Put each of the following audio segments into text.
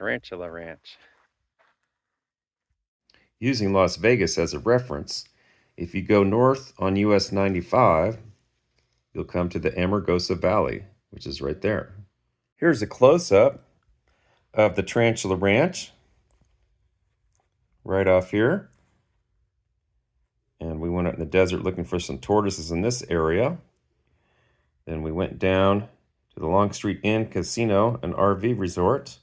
Tarantula Ranch. Using Las Vegas as a reference, if you go north on US 95, you'll come to the Amargosa Valley, which is right there. Here's a close-up of the Tarantula Ranch, right off here. And we went out in the desert looking for some tortoises in this area. Then we went down to the Longstreet Inn Casino and RV Resort.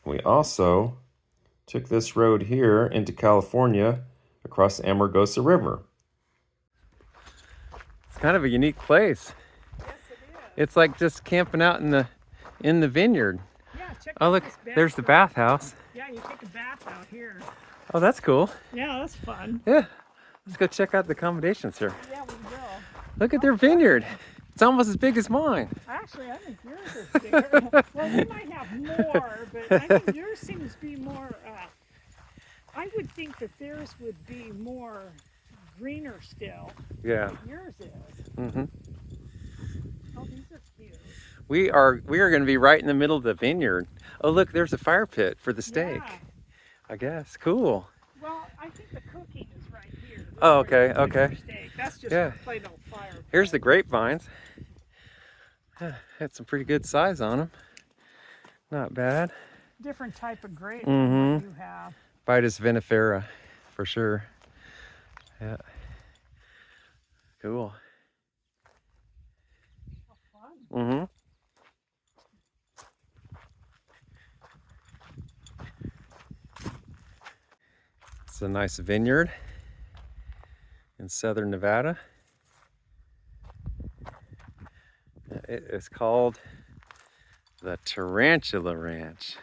We also took this road here into California across the Amargosa River. It's kind of a unique place. Yes, it is. It's like just camping out in the vineyard. Yeah, check Oh out look, this there's the bathroom. bathhouse. Yeah, you take a bath out here. Oh, that's cool. Yeah, that's fun. Yeah, let's go check out the accommodations here. Yeah, we will. Look at their vineyard. It's almost as big as mine. Actually, I think yours is bigger. Well, we might have more, but I think yours seems to be more, I would think that theirs would be more greener still. Yeah. But yours is. Mm-hmm. Oh, these are cute. We are going to be right in the middle of the vineyard. Oh, look, there's a fire pit for the steak. Yeah. I guess. Cool. Well, I think the cooking is right here. This Oh, is where okay, you cook your okay. steak. That's just Yeah. a plain old fire pit. Here's the grapevines. Had some pretty good size on them. Not bad. Different type of grape Mhm. you have. Vitis vinifera, for sure. Yeah. Cool. How fun. Mm-hmm. It's a nice vineyard in southern Nevada. It is called the Tarantula Ranch.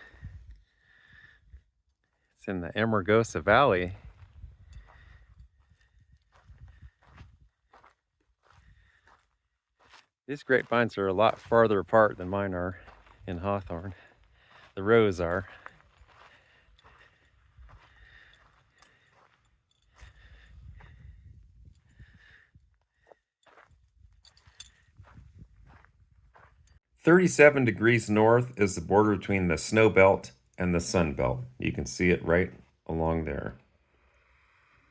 It's in the Amargosa Valley. These grapevines are a lot farther apart than mine are in Hawthorne. The rows are. "37 degrees north is the border between the snow belt and the sun belt. You can see it right along there.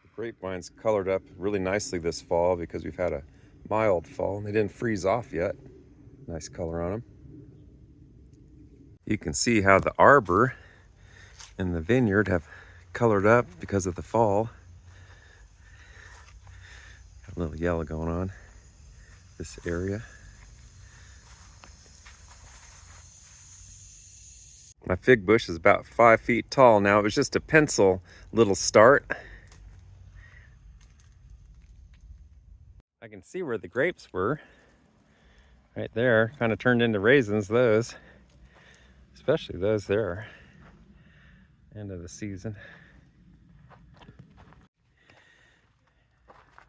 The grapevines colored up really nicely this fall because we've had a mild fall and they didn't freeze off yet. Nice color on them. You can see how the arbor and the vineyard have colored up because of the fall. Got a little yellow going on this area. My fig bush is about 5 feet tall now. It was just a pencil little start. I can see where the grapes were. Right there, kind of turned into raisins, those. Especially those there. End of the season.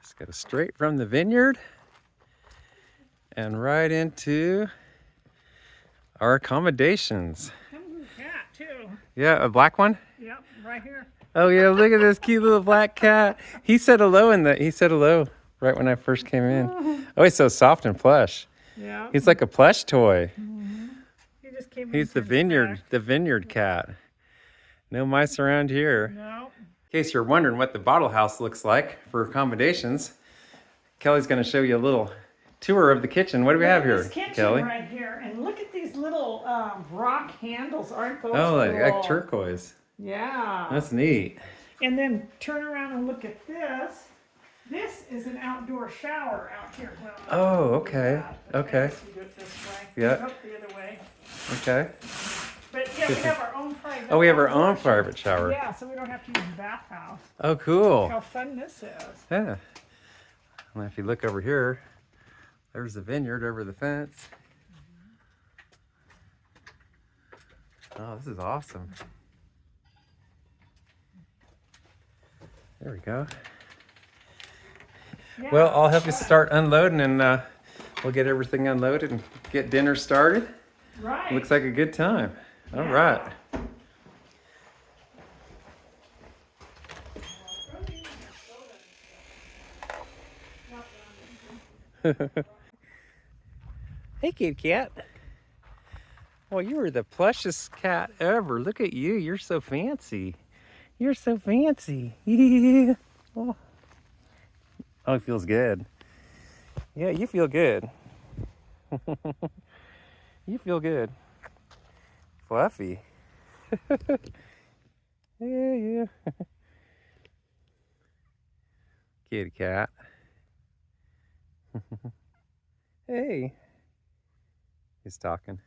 Just go straight from the vineyard and right into our accommodations. Cat too. Yeah, a black one? Yep, right here. Oh yeah, look at this cute little black cat. He said hello right when I first came in. Oh, he's so soft and plush. Yeah. He's like a plush toy. He just came He's in the vineyard cat. No mice around here. No. In case you're wondering what the bottle house looks like for accommodations, Kelly's going to show you a little tour of the kitchen. What do we have here, This kitchen Kelly? right here, and look at these little rock handles. Aren't those Oh, cool? like turquoise. Yeah. That's neat. And then turn around and look at this. This is an outdoor shower out here. Well, Oh, do okay. that. Okay. Let's do it this way. Yeah. Up the other way. Okay. But yeah, we have our own private. Oh, we have our outdoor own private shower. Yeah, so we don't have to use the bathhouse. Oh, cool. How fun this is. Yeah. And if you look over here, there's the vineyard over the fence. Oh, this is awesome. There we go. Yeah. Well, I'll help you start unloading and we'll get everything unloaded and get dinner started. Right. Looks like a good time. All Yeah. right. Hey, kitty cat. Well, you are the plushest cat ever. Look at you. You're so fancy. You're so fancy. Yeah. Oh, it feels good. Yeah, you feel good. You feel good. Fluffy. Yeah, yeah. Kitty cat. Hey. He's talking.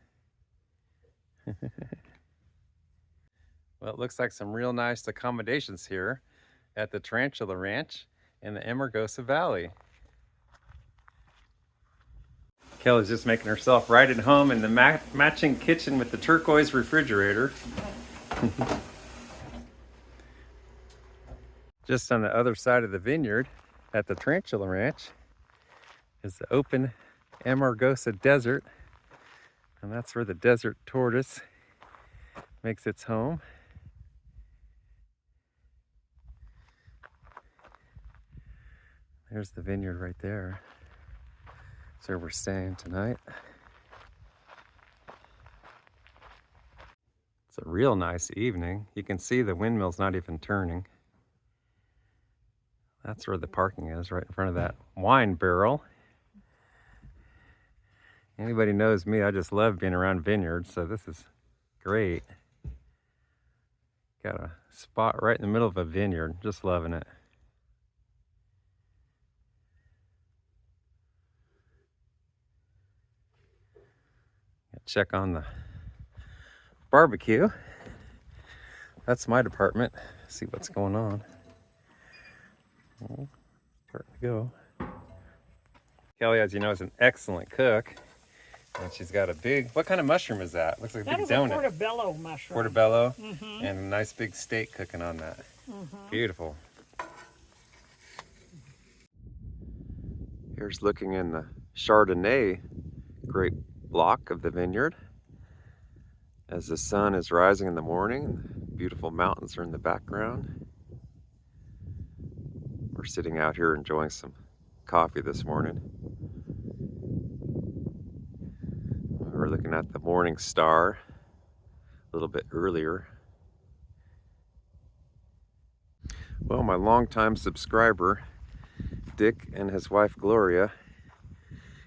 Well, it looks like some real nice accommodations here at the Tarantula Ranch in the Amargosa Valley. Kelly's just making herself right at home in the matching kitchen with the turquoise refrigerator. Just on the other side of the vineyard at the Tarantula Ranch is the open Amargosa Desert, and that's where the desert tortoise makes its home. There's the vineyard right there. That's where we're staying tonight. It's a real nice evening. You can see the windmill's not even turning. That's where the parking is, right in front of that wine barrel. Anybody knows me, I just love being around vineyards, so this is great. Got a spot right in the middle of a vineyard, just loving it. Check on the barbecue. That's my department. See what's going on. Starting to go. Kelly, as you know, is an excellent cook. And she's got a big, what kind of mushroom is that? Looks like a big donut. That is a portobello mushroom. Portobello, and a nice big steak cooking on that. Beautiful. Here's looking in the Chardonnay grape block of the vineyard as the sun is rising in the morning and beautiful mountains are in the background. We're sitting out here enjoying some coffee this morning. We're looking at the morning star a little bit earlier. Well, my longtime subscriber Dick and his wife Gloria,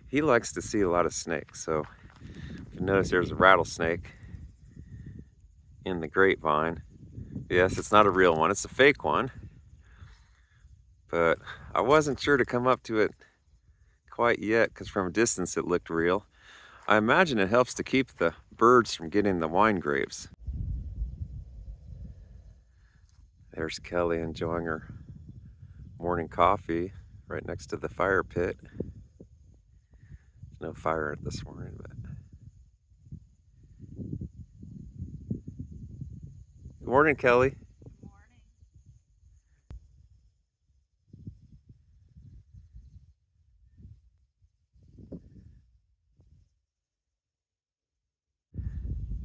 he likes to see a lot of snakes. So you notice there's a rattlesnake in the grapevine. Yes, it's not a real one, it's a fake one. But I wasn't sure to come up to it quite yet because from a distance it looked real. I imagine it helps to keep the birds from getting the wine grapes. There's Kelly enjoying her morning coffee right next to the fire pit. There's no fire this morning, but good morning, Kelly. Good morning.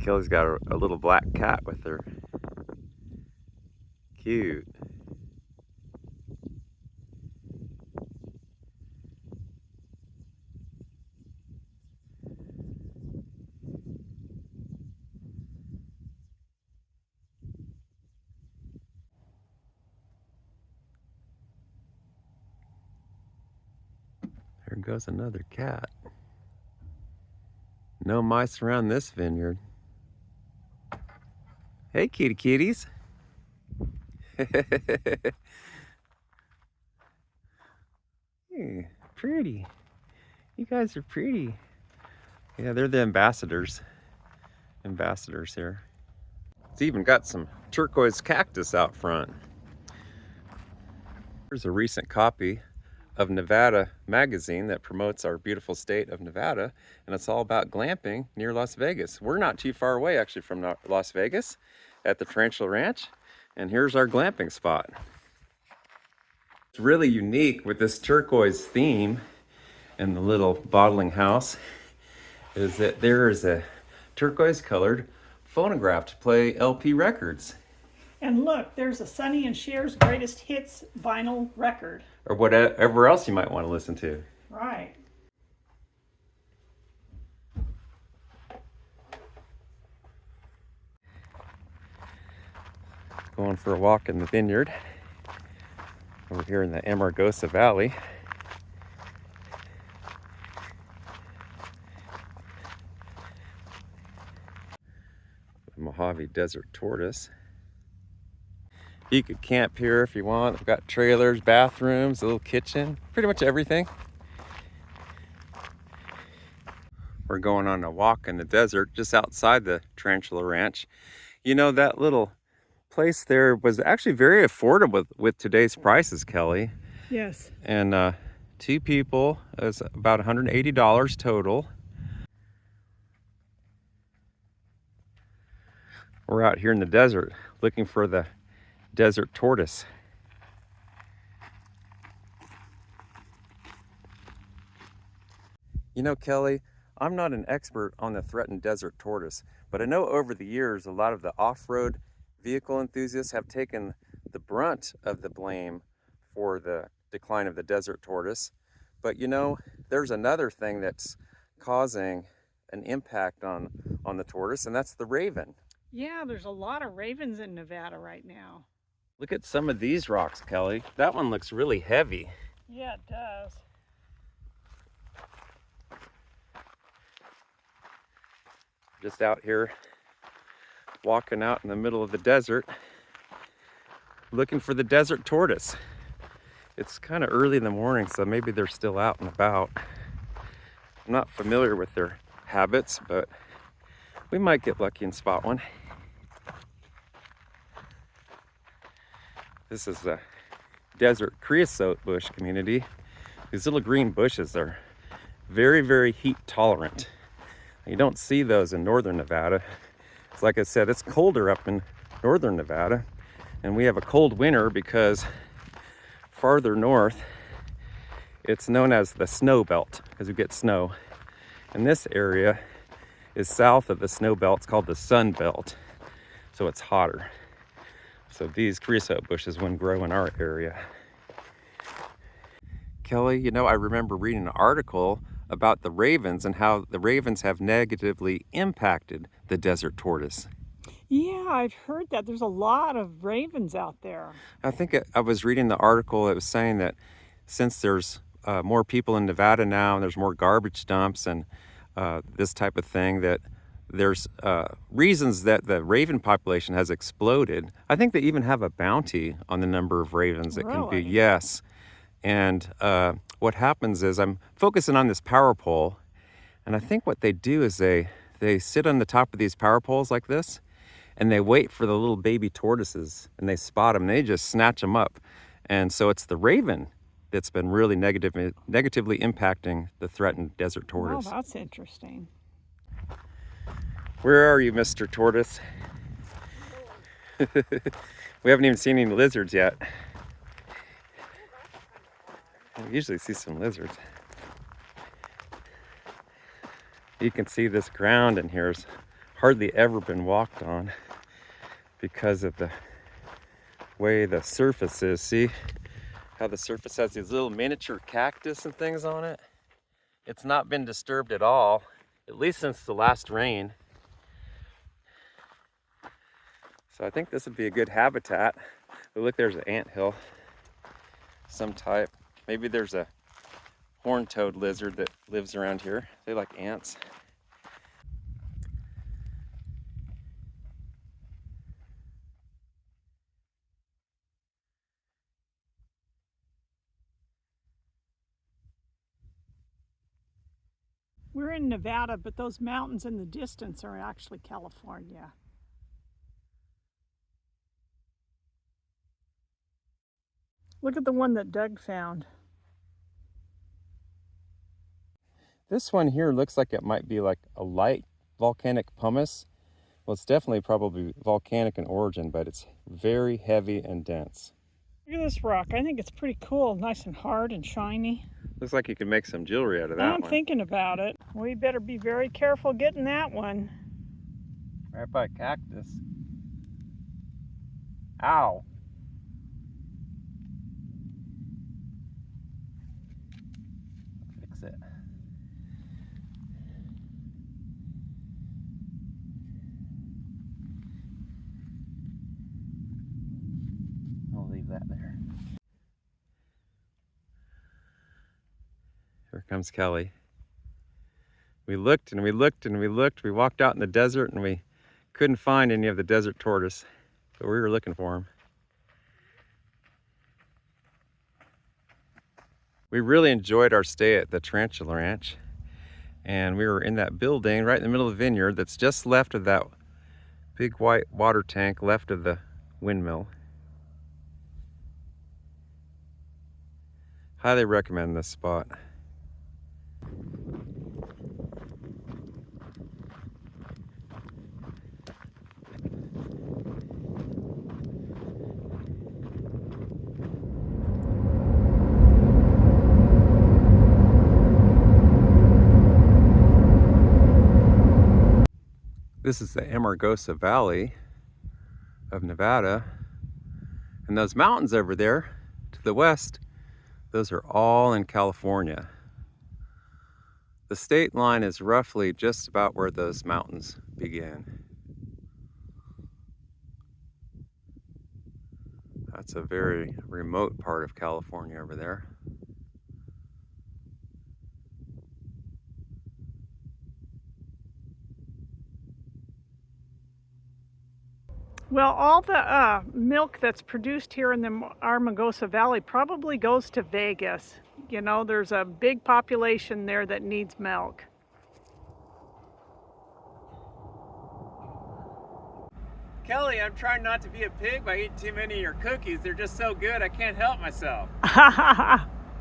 Kelly's got a little black cat with her. Cute. There goes another cat. No mice around this vineyard. Hey, kitty kitties. Hey, pretty. You guys are pretty. Yeah, they're the ambassadors. Ambassadors here. It's even got some turquoise cactus out front. Here's a recent copy of Nevada magazine that promotes our beautiful state of Nevada, and it's all about glamping near Las Vegas. We're not too far away actually from Las Vegas at the Tarantula Ranch, and here's our glamping spot. It's really unique with this turquoise theme and the little bottling house is that there is a turquoise colored phonograph to play LP records. And look, there's a Sonny and Cher's greatest hits vinyl record. Or whatever else you might want to listen to. Right. Going for a walk in the vineyard. We're here in the Amargosa Valley. The Mojave Desert Tortoise. You could camp here if you want. We've got trailers, bathrooms, a little kitchen, pretty much everything. We're going on a walk in the desert just outside the Tarantula Ranch. You know, that little place there was actually very affordable with today's prices, Kelly. Yes. And 2 people, it was about $180 total. We're out here in the desert looking for the desert tortoise. You know, Kelly, I'm not an expert on the threatened desert tortoise, but I know over the years a lot of the off-road vehicle enthusiasts have taken the brunt of the blame for the decline of the desert tortoise. But you know, there's another thing that's causing an impact on the tortoise, and that's the raven. Yeah, there's a lot of ravens in Nevada right now. Look at some of these rocks, Kelly. That one looks really heavy. Yeah, it does. Just out here walking out in the middle of the desert looking for the desert tortoise. It's kind of early in the morning, so maybe they're still out and about. I'm not familiar with their habits, but we might get lucky and spot one. This is a desert creosote bush community. These little green bushes are very, very heat tolerant. You don't see those in northern Nevada. It's like I said, it's colder up in northern Nevada, and we have a cold winter because farther north, it's known as the snow belt because we get snow. And this area is south of the snow belt. It's called the sun belt, so it's hotter. So these creosote bushes wouldn't grow in our area. Kelly, you know, I remember reading an article about the ravens and how the ravens have negatively impacted the desert tortoise. Yeah, I've heard that. There's a lot of ravens out there. I think I was reading the article. It was saying that since there's more people in Nevada now and there's more garbage dumps and this type of thing, that there's reasons that the raven population has exploded. I think they even have a bounty on the number of ravens that can be, Really? yes. And what happens is I'm focusing on this power pole, and I think what they do is they sit on the top of these power poles like this, and they wait for the little baby tortoises, and they spot them, and they just snatch them up. And so it's the raven that's been really negatively impacting the threatened desert tortoise. Oh, that's interesting. Where are you, Mr. Tortoise? We haven't even seen any lizards yet. We usually see some lizards. You can see this ground in here has hardly ever been walked on because of the way the surface is. See how the surface has these little miniature cactus and things on it? It's not been disturbed at all, at least since the last rain. So I think this would be a good habitat. But look, there's an anthill, some type. Maybe there's a horned-toed lizard that lives around here. They like ants. We're in Nevada, but those mountains in the distance are actually California. Look at the one that Doug found. This one here looks like it might be like a light volcanic pumice. Well, it's definitely probably volcanic in origin, but it's very heavy and dense. Look at this rock. I think it's pretty cool. Nice and hard and shiny. Looks like you can make some jewelry out of that I'm one. thinking about it. We better be very careful getting that one. Right by a cactus. Ow. Fix it. comes Kelly. We looked and we looked and we looked. We walked out in the desert and we couldn't find any of the desert tortoise, but we were looking for them. We really enjoyed our stay at the Tarantula Ranch, and we were in that building right in the middle of the vineyard that's just left of that big white water tank left of the windmill. Highly recommend this spot. This is the Amargosa Valley of Nevada, and those mountains over there to the west, those are all in California. The state line is roughly just about where those mountains begin. That's a very remote part of California over there. Well, all the milk that's produced here in the Amargosa Valley probably goes to Vegas. You know, there's a big population there that needs milk. Kelly, I'm trying not to be a pig by eating too many of your cookies. They're just so good, I can't help myself.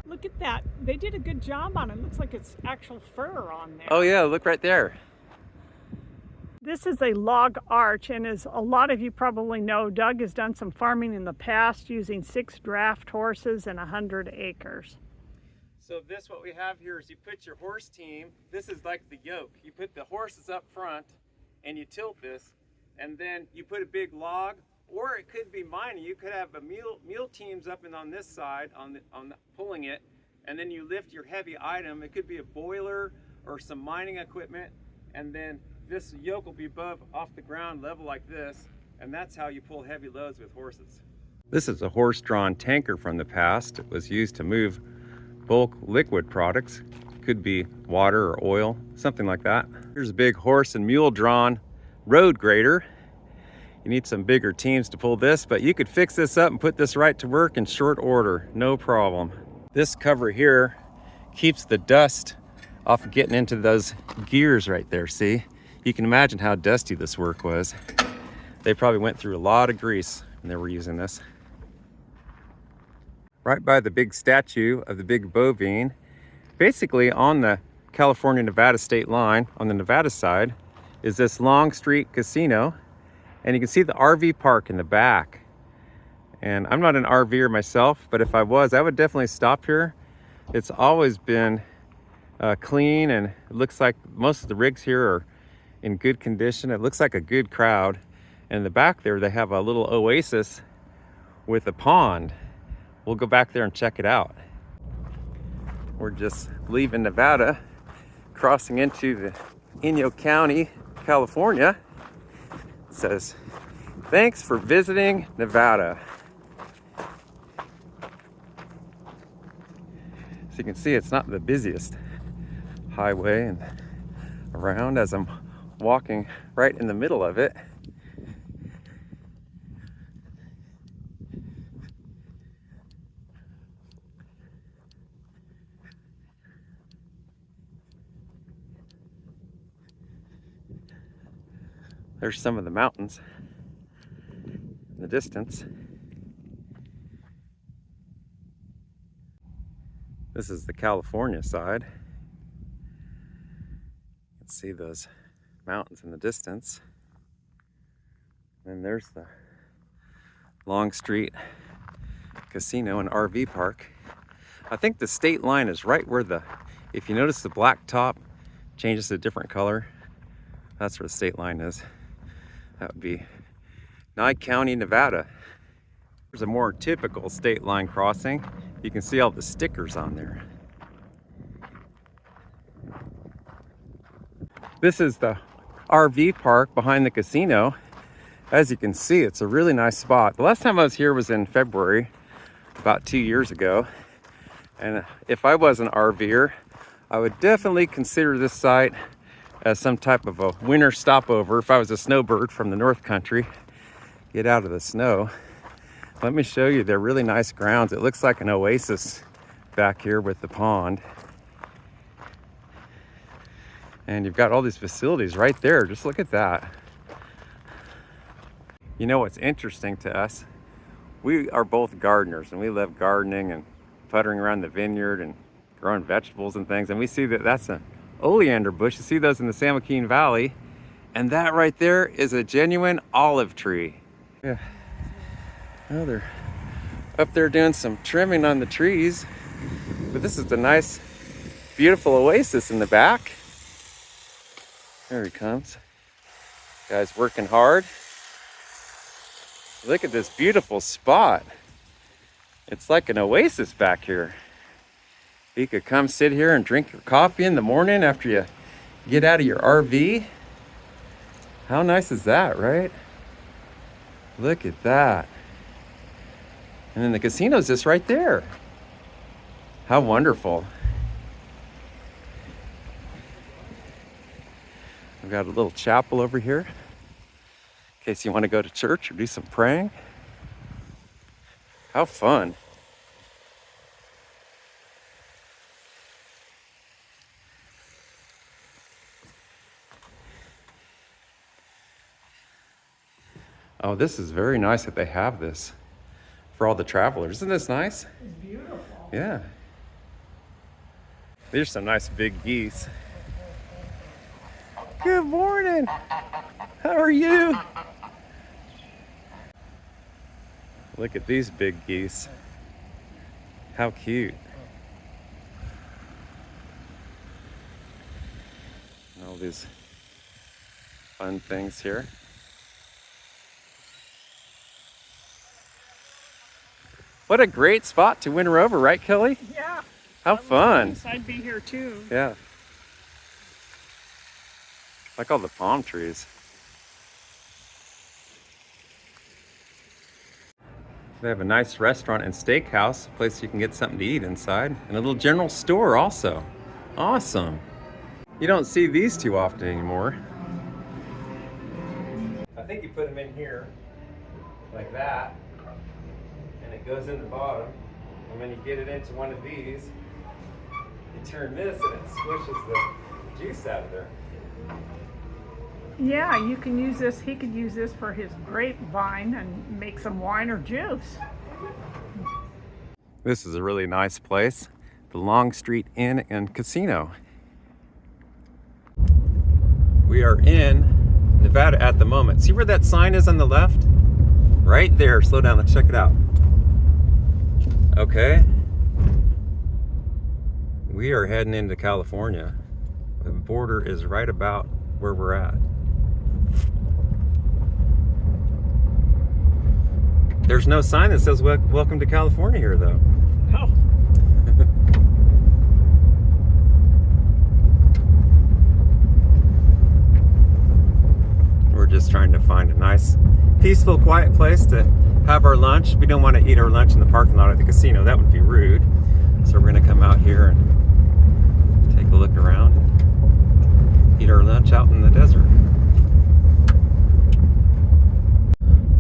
Look at that. They did a good job on it. Looks like it's actual fur on there. Oh yeah, look right there. This is a log arch, and as a lot of you probably know, Doug has done some farming in the past using 6 draft horses and 100 acres. So what we have here is you put your horse team, this is like the yoke. You put the horses up front and you tilt this, and then you put a big log, or it could be mining. You could have a mule teams up and on this side, pulling it, and then you lift your heavy item. It could be a boiler or some mining equipment, and then this yoke will be off the ground level like this, and that's how you pull heavy loads with horses. This is a horse-drawn tanker from the past. It was used to move bulk liquid products. Could be water or oil, something like that. Here's a big horse and mule-drawn road grader. You need some bigger teams to pull this, but you could fix this up and put this right to work in short order, no problem. This cover here keeps the dust off getting into those gears right there, see? You can imagine how dusty this work was. They probably went through a lot of grease when they were using this. Right by the big statue of the big bovine, basically on the California-Nevada state line, on the Nevada side, is this Long Street Casino. And you can see the RV park in the back. And I'm not an RVer myself, but if I was, I would definitely stop here. It's always been clean, and it looks like most of the rigs here are in good condition. It looks like a good crowd. And in the back there, they have a little oasis with a pond. We'll go back there and check it out. We're just leaving Nevada, crossing into the Inyo County, California. It says, "Thanks for visiting Nevada." So you can see it's not the busiest highway and around as I'm walking right in the middle of it. There's some of the mountains in the distance. This is the California side. You can see those mountains in the distance. And there's the Long Street Casino and RV Park. I think the state line is right where if you notice the black top changes to a different color, that's where the state line is. That would be Nye County, Nevada. There's a more typical state line crossing. You can see all the stickers on there. This is the RV park behind the casino. As you can see, it's a really nice spot. The last time I was here was in February, about 2 years ago. And if I was an RVer, I would definitely consider this site as some type of a winter stopover if I was a snowbird from the North Country. Get out of the snow. Let me show you, they're really nice grounds. It looks like an oasis back here with the pond. And you've got all these facilities right there. Just look at that. You know what's interesting to us? We are both gardeners and we love gardening and puttering around the vineyard and growing vegetables and things. And we see that that's an oleander bush. You see those in the San Joaquin Valley. And that right there is a genuine olive tree. Yeah. Oh, they're up there doing some trimming on the trees. But this is the nice, beautiful oasis in the back. There he comes. Guy's working hard. Look at this beautiful spot. It's like an oasis back here. You could come sit here and drink your coffee in the morning after you get out of your RV. How nice is that, right? Look at that. And then the casino's just right there. How wonderful. We've got a little chapel over here in case you want to go to church or do some praying. How fun. Oh, this is very nice that they have this for all the travelers. Isn't this nice? It's beautiful. Yeah. There's some nice big geese. Good morning. How are you? Look at these big geese. How cute. And all these fun things here. What a great spot to winter over, right, Kelly? Yeah. How fun. I'd be here too. Yeah. Like all the palm trees. They have a nice restaurant and steakhouse, a place you can get something to eat inside, and a little general store also. Awesome. You don't see these too often anymore. I think you put them in here, like that, and it goes in the bottom. And when you get it into one of these, you turn this and it squishes the juice out of there. Yeah, you can use this. He could use this for his grapevine and make some wine or juice. This is a really nice place, the Long Street Inn and Casino. We are in Nevada at the moment. See where that sign is on the left? Right there. Slow down. Let's check it out. Okay. We are heading into California. The border is right about where we're at. There's no sign that says welcome to California here though. Oh. We're just trying to find a nice, peaceful, quiet place to have our lunch. We don't want to eat our lunch in the parking lot at the casino. That would be rude. So we're going to come out here and take a look around and eat our lunch out in the desert.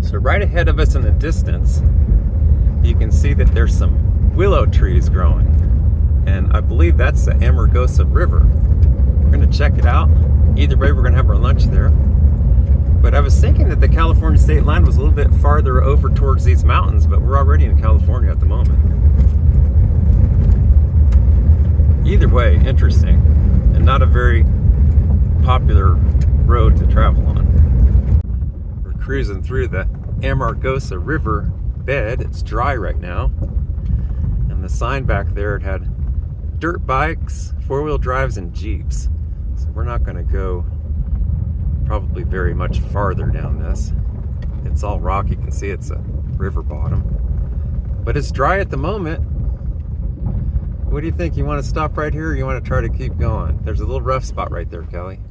So right ahead of us in the distance, you can see that there's some willow trees growing. And I believe that's the Amargosa River. We're going to check it out. Either way, we're going to have our lunch there. But I was thinking that the California state line was a little bit farther over towards these mountains, but we're already in California at the moment. Either way, interesting. And not a very popular road to travel on. We're cruising through the Amargosa River bed. It's dry right now. And the sign back there, it had dirt bikes, four-wheel drives, and Jeeps. So we're not going to go probably very much farther down this. It's all rock. You can see it's a river bottom. But it's dry at the moment. What do you think? You want to stop right here or you want to try to keep going? There's a little rough spot right there, Kelly.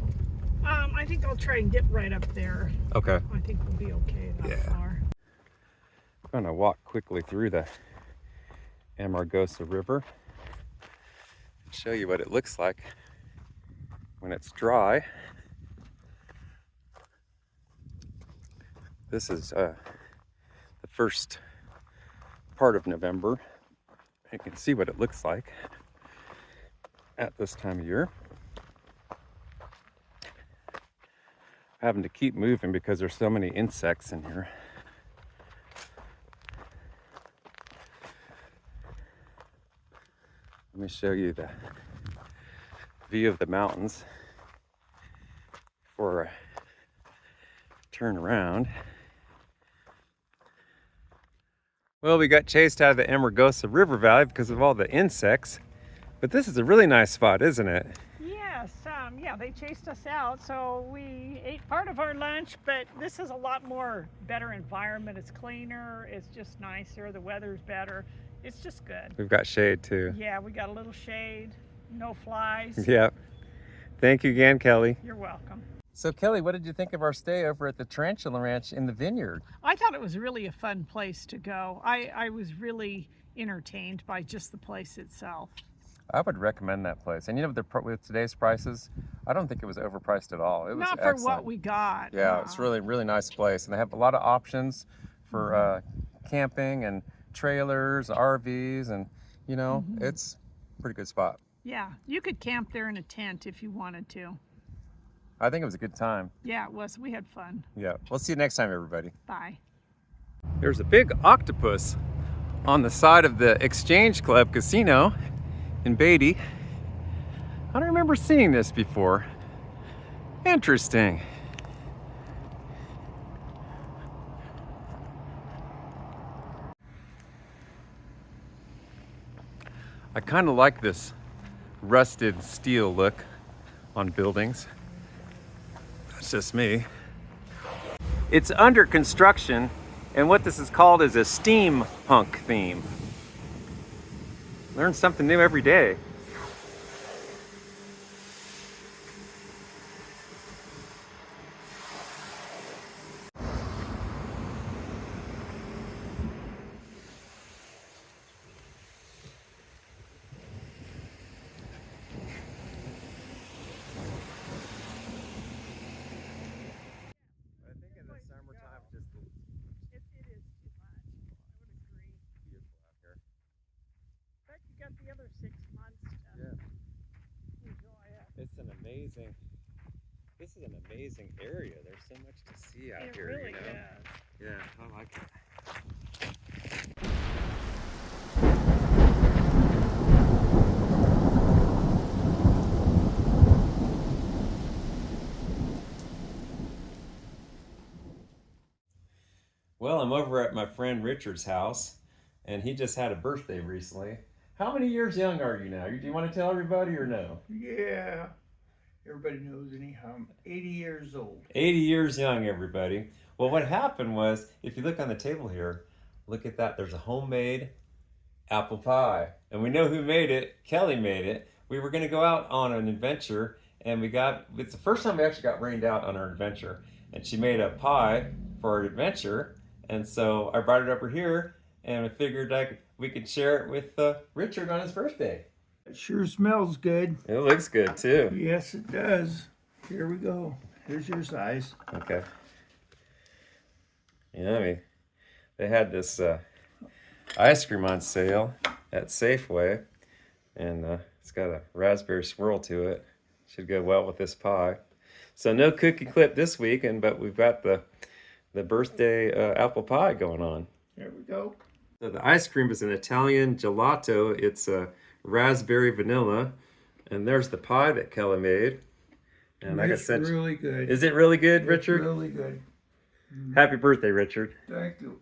I think I'll try and get right up there. Okay. I think we'll be okay that far. I'm going to walk quickly through the Amargosa River. show you what it looks like when it's dry. This is the first part of November. You can see what it looks like at this time of year. Having to keep moving because there's so many insects in here. Let me show you the view of the mountains before I turn around. Well, we got chased out of the Amargosa River Valley because of all the insects, but this is a really nice spot, isn't it? Yes, yeah, they chased us out, so we ate part of our lunch, but this is a lot more better environment. It's cleaner, it's just nicer, the weather's better. It's just good. We've got shade too. Yeah, we got a little shade, no flies. Yep. Thank you again, Kelly. You're welcome. So Kelly, what did you think of our stay over at the Tarantula Ranch in the vineyard? I thought it was really a fun place to go. I was really entertained by just the place itself. I would recommend that place. And you know, with today's prices, I don't think it was overpriced at all. It was Not for excellent. what we got. Yeah, it's really, really nice place. And they have a lot of options for camping and trailers, RVs, and you know, it's a pretty good spot. Yeah, you could camp there in a tent if you wanted to. I think it was a good time. Yeah, it was. We had fun. Yeah, we'll see you next time, everybody. Bye. There's a big octopus on the side of the Exchange Club Casino in Beatty. I don't remember seeing this before. Interesting. I kind of like this rusted steel look on buildings. That's just me. It's under construction, and what this is called is a steampunk theme. Learn something new every day. The other 6 months to enjoy it. It's an amazing, this is an amazing area. There's so much to see out here, really you know? is. Yeah, I like it. Well, I'm over at my friend Richard's house, and he just had a birthday recently. How many years young are you now? Do you want to tell everybody or no? Yeah, everybody knows anyhow. I'm 80 years old. 80 years young, everybody. Well, what happened was, if you look on the table here, look at that. There's a homemade apple pie. And we know who made it. Kelly made it. We were going to go out on an adventure, and it's the first time we actually got rained out on our adventure. And she made a pie for our adventure. And so I brought it over here, and I figured we could share it with Richard on his birthday. It sure smells good. It looks good too. Yes, it does. Here we go. Here's your size. Okay. Yummy. They had this ice cream on sale at Safeway, and it's got a raspberry swirl to it. Should go well with this pie. So no cookie clip this week, but we've got the birthday apple pie going on. There we go. So the ice cream is an Italian gelato. It's a raspberry vanilla, and there's the pie that Kelly made. And like I said, really good. Is it really good, Richard? It's really good. Happy birthday, Richard. Thank you.